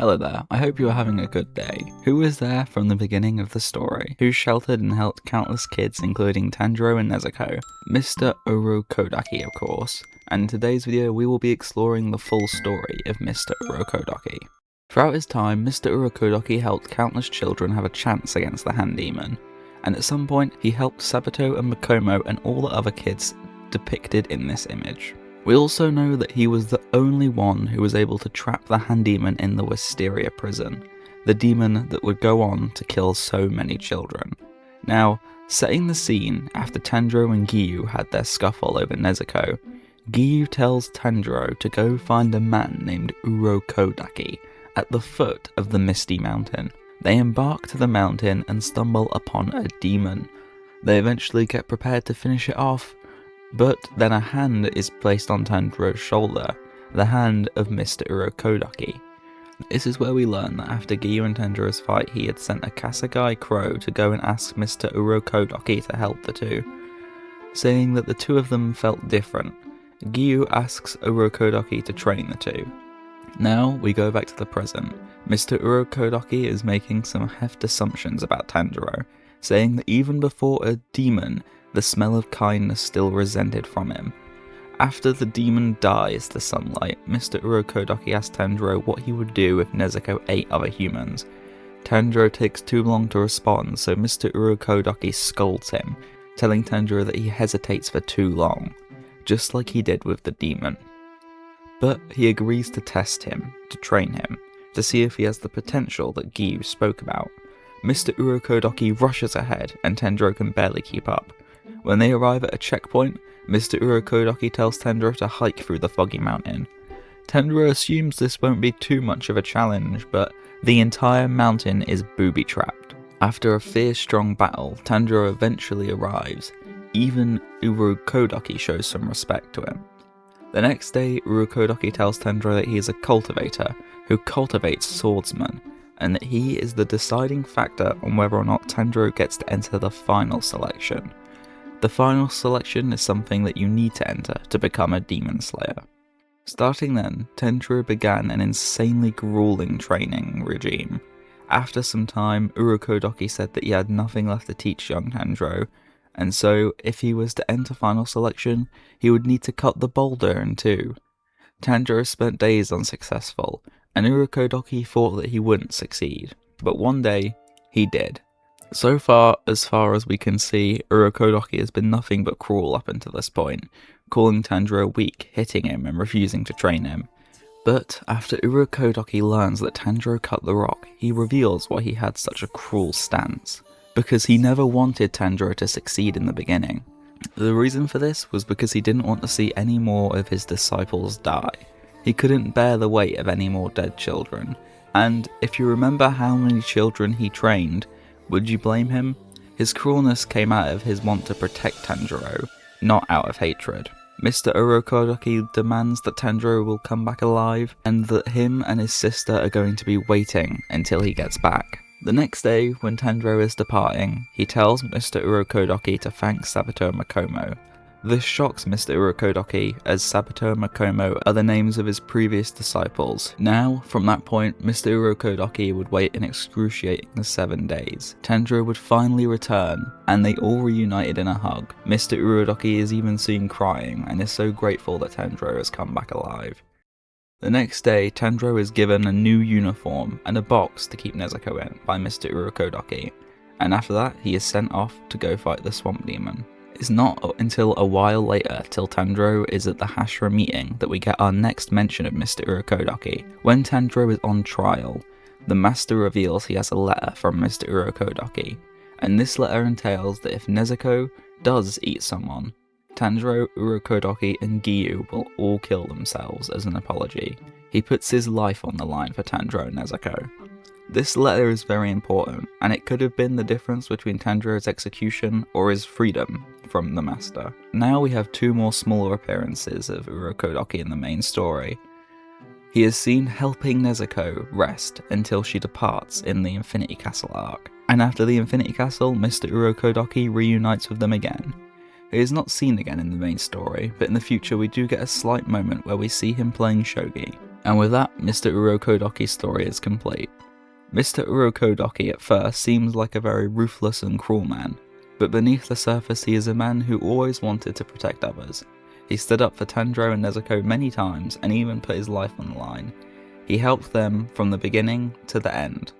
Hello there, I hope you are having a good day. Who was there from the beginning of the story? Who sheltered and helped countless kids including Tanjiro and Nezuko? Mr. Urokodaki, of course. And in today's video we will be exploring the full story of Mr. Urokodaki. Throughout his time, Mr. Urokodaki helped countless children have a chance against the Hand Demon. And at some point he helped Sabato and Makomo and all the other kids depicted in this image. We also know that he was the only one who was able to trap the Hand Demon in the Wisteria prison, the demon that would go on to kill so many children. Now, setting the scene after Tanjiro and Giyu had their scuffle over Nezuko, Giyu tells Tanjiro to go find a man named Urokodaki at the foot of the Misty Mountain. They embark to the mountain and stumble upon a demon. They eventually get prepared to finish it off, but then a hand is placed on Tanjiro's shoulder, the hand of Mr. Urokodaki. This is where we learn that after Giyu and Tanjiro's fight he had sent a Kasagai crow to go and ask Mr. Urokodaki to help the two, saying that the two of them felt different. Giyu asks Urokodaki to train the two. Now we go back to the present. Mr. Urokodaki is making some heft assumptions about Tanjiro, saying that even before a demon, the smell of kindness still resented from him. After the demon dies to sunlight, Mr. Urokodaki asks Tanjiro what he would do if Nezuko ate other humans. Tanjiro takes too long to respond, so Mr. Urokodaki scolds him, telling Tanjiro that he hesitates for too long, just like he did with the demon. But he agrees to test him, to train him, to see if he has the potential that Giyu spoke about. Mr. Urokodaki rushes ahead and Tanjiro can barely keep up. When they arrive at a checkpoint, Mr. Urokodaki tells Tanjiro to hike through the foggy mountain. Tanjiro assumes this won't be too much of a challenge, but the entire mountain is booby-trapped. After a fierce strong battle, Tanjiro eventually arrives. Even Urokodaki shows some respect to him. The next day, Urokodaki tells Tanjiro that he is a cultivator who cultivates swordsmen, and that he is the deciding factor on whether or not Tanjiro gets to enter the final selection. The final selection is something that you need to enter to become a demon slayer. Starting then, Tanjiro began an insanely grueling training regime. After some time, Urokodaki said that he had nothing left to teach young Tanjiro, and so if he was to enter final selection, he would need to cut the boulder in two. Tanjiro spent days unsuccessful, and Urokodaki thought that he wouldn't succeed, but one day, he did. So far as we can see, Urokodaki has been nothing but cruel up until this point, calling Tanjiro weak, hitting him and refusing to train him. But after Urokodaki learns that Tanjiro cut the rock, he reveals why he had such a cruel stance. Because he never wanted Tanjiro to succeed in the beginning. The reason for this was because he didn't want to see any more of his disciples die. He couldn't bear the weight of any more dead children. And if you remember how many children he trained, would you blame him? His cruelness came out of his want to protect Tanjiro, not out of hatred. Mr. Urokodaki demands that Tanjiro will come back alive, and that him and his sister are going to be waiting until he gets back. The next day, when Tanjiro is departing, he tells Mr. Urokodaki to thank Sabato and Makomo. This shocks Mr. Urokodaki, as Sabato and Makomo are the names of his previous disciples. Now, from that point, Mr. Urokodaki would wait an excruciating 7 days. Tanjiro would finally return, and they all reunited in a hug. Mr. Urokodaki is even seen crying, and is so grateful that Tanjiro has come back alive. The next day, Tanjiro is given a new uniform and a box to keep Nezuko in by Mr. Urokodaki, and after that he is sent off to go fight the Swamp Demon. It's not until a while later, till Tanjiro is at the Hashira meeting, that we get our next mention of Mr. Urokodaki. When Tanjiro is on trial, the master reveals he has a letter from Mr. Urokodaki, and this letter entails that if Nezuko does eat someone, Tanjiro, Urokodaki and Giyu will all kill themselves as an apology. He puts his life on the line for Tanjiro and Nezuko. This letter is very important, and it could have been the difference between Tanjiro's execution or his freedom from the master. Now we have two more smaller appearances of Urokodaki in the main story. He is seen helping Nezuko rest until she departs in the Infinity Castle arc, and after the Infinity Castle, Mr. Urokodaki reunites with them again. He is not seen again in the main story, but in the future we do get a slight moment where we see him playing shogi. And with that, Mr. Urokodaki's story is complete. Mr. Urokodaki at first seems like a very ruthless and cruel man, but beneath the surface he is a man who always wanted to protect others. He stood up for Tanjiro and Nezuko many times and even put his life on the line. He helped them from the beginning to the end.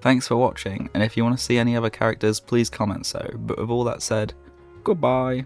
Thanks for watching, and if you want to see any other characters, please comment so, but with all that said, goodbye!